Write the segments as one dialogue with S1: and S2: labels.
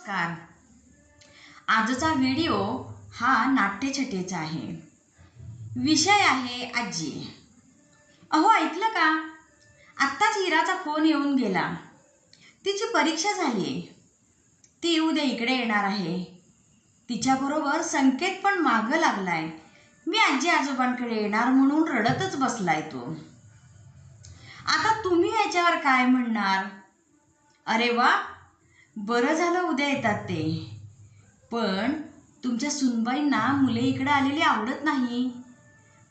S1: नमस्कार. आजचा व्हिडिओ हा नाट्यछटेचा आहे. विषय आहे आजी. अहो ऐकलं का? आत्ताच हिराचा फोन येऊन गेला. तिची परीक्षा झाली. ती उद्या इकडे येणार आहे. तिच्याबरोबर संकेत पण मागं लागलाय. मी आजी आजोबांकडे येणार म्हणून रडतच बसलाय तो. आता तुम्ही याच्यावर काय म्हणणार? अरे वा, बरं झालं उद्या येतात ते. पण तुमच्या सुनबाईंना मुले इकडे आलेली आवडत नाही.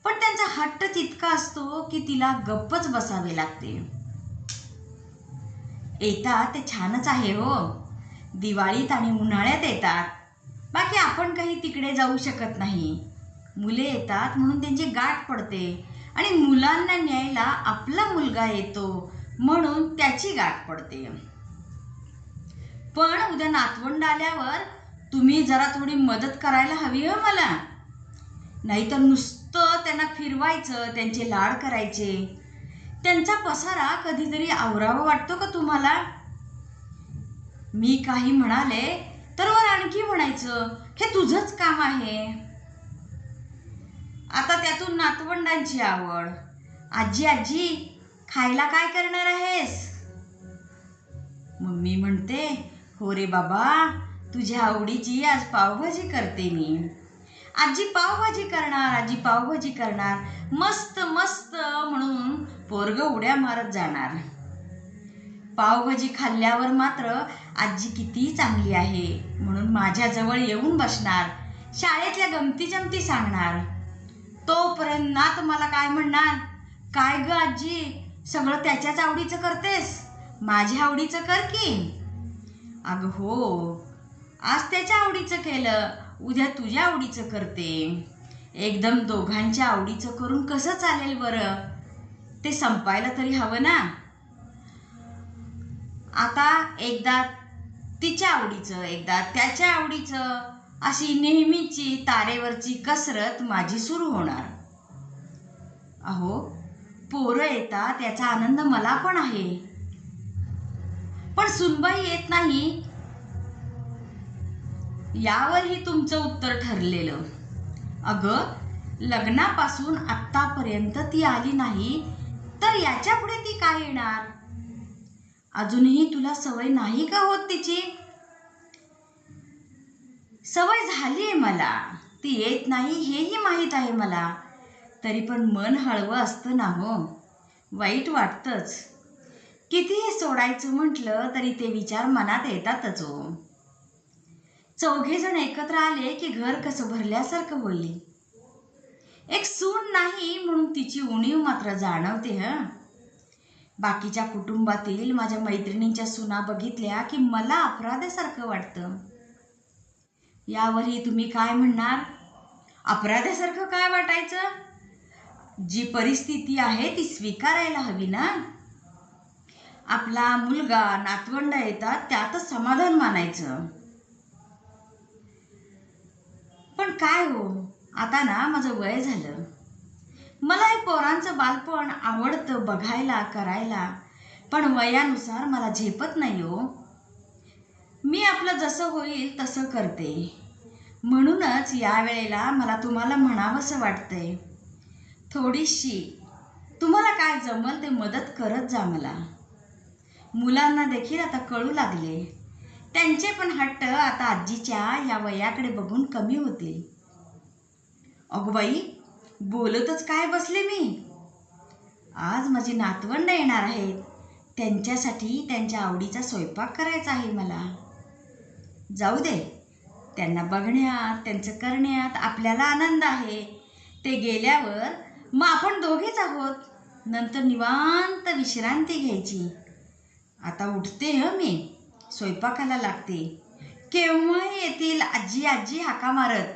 S1: पण त्यांचा हट्ट तितका असतो की तिला गप्पच बसावे लागते. येतात ते छानच आहे हो. दिवाळीत आणि उन्हाळ्यात येतात. बाकी आपण काही तिकडे जाऊ शकत नाही. मुले येतात म्हणून त्यांची गाठ पडते आणि मुलांना न्यायला आपला मुलगा येतो म्हणून त्याची गाठ पडते. पण उद्या नातवंड आल्यावर तुम्ही जरा थोडी मदत करायला हवी हो मला. नाहीतर नुसतं त्यांना फिरवायचं, त्यांचे लाड करायचे. त्यांचा पसारा कधीतरी आवरावा वाटतो का तुम्हाला? मी काही म्हणाले तर वर आणखी म्हणायचं हे तुझंच काम आहे. आता त्यातून नातवंडांची आवड. आजी आजी खायला काय करणार आहेस? मम्मी म्हणते, हो रे बाबा, तुझ्या आवडीची आज पावभाजी करते मी. आजी पावभाजी करणार, आजी पावभाजी करणार. मस्त मस्त म्हणून पोरगं उड्या मारत जाणार. पावभाजी खाल्ल्यावर मात्र आजी किती चांगली आहे म्हणून माझ्याजवळ येऊन बसणार. शाळेतल्या गमती जमती सांगणार. तोपर्यंत नात मला काय म्हणणार, काय ग आजी, सगळं त्याच्याच आवडीचं करतेस, माझ्या आवडीचं कर की. अगं हो, आज त्याच्या आवडीचं केलं, उद्या तुझ्या आवडीचं करते. एकदम दोघांच्या आवडीचं करून कसं चालेल बरं? ते संपायला तरी हवं ना. आता एकदा तिच्या आवडीचं, एकदा त्याच्या आवडीचं, अशी नेहमीची तारेवरची कसरत माझी सुरू होणार. अहो, पोरं येतात त्याचा आनंद मला पण आहे. पण सुनबाई येत नाही यावरही तुमचं उत्तर ठरलेलं. अगं, लग्नापासून आत्तापर्यंत ती आली नाही तर याच्या पुढे ती काय येणार? अजूनही तुला सवय नाही का होत तिची? सवय झाली आहे मला. ती येत नाही हेही माहीत आहे मला. तरी पण मन हळवं असतं ना हो. वाईट वाटतंच. कितीही सोडायचं म्हटलं तरी ते विचार मनात येतातच हो. चौघेजण एकत्र आले की घर कसं भरल्यासारखं होईल. एक सून नाही म्हणून तिची उणीव मात्र जाणवते ह. बाकीच्या कुटुंबातील माझ्या मैत्रिणींच्या सुना बघितल्या की मला अपराध्यासारखं वाटतं. यावरही तुम्ही काय म्हणणार? अपराध्यासारखं काय वाटायचं? जी परिस्थिती आहे ती स्वीकारायला हवी ना. आपला मुलगा नातवंड येतात त्यातच समाधान मानायचं. पण काय हो, आता ना माझं वय झालं. मला हे पोरांचं बालपण आवडतं बघायला करायला. पण वयानुसार मला झेपत नाही हो. मी आपलं जसं होईल तसं करते. म्हणूनच यावेळेला मला तुम्हाला म्हणावंसं वाटतंय, थोडीशी तुम्हाला काय जमल ते मदत करत जा मला. मुलांना देखील आता कळू लागले. त्यांचे पण हट्ट आता आजीच्या या वयाकडे बघून कमी होतील. अगो बाई, बोलतच काय बसले मी. आज माझी नातवंड येणार आहेत. त्यांच्यासाठी त्यांच्या आवडीचा स्वयंपाक करायचा आहे मला. जाऊ दे, त्यांना बघण्यात त्यांचं करण्यात आपल्याला आनंद आहे. ते गेल्यावर मग आपण दोघेच आहोत. नंतर निवांत विश्रांती घ्यायची. आता उठते मी, स्वयंपाकाला लागते. केव्हा येतील आजी आजी हाका मारत.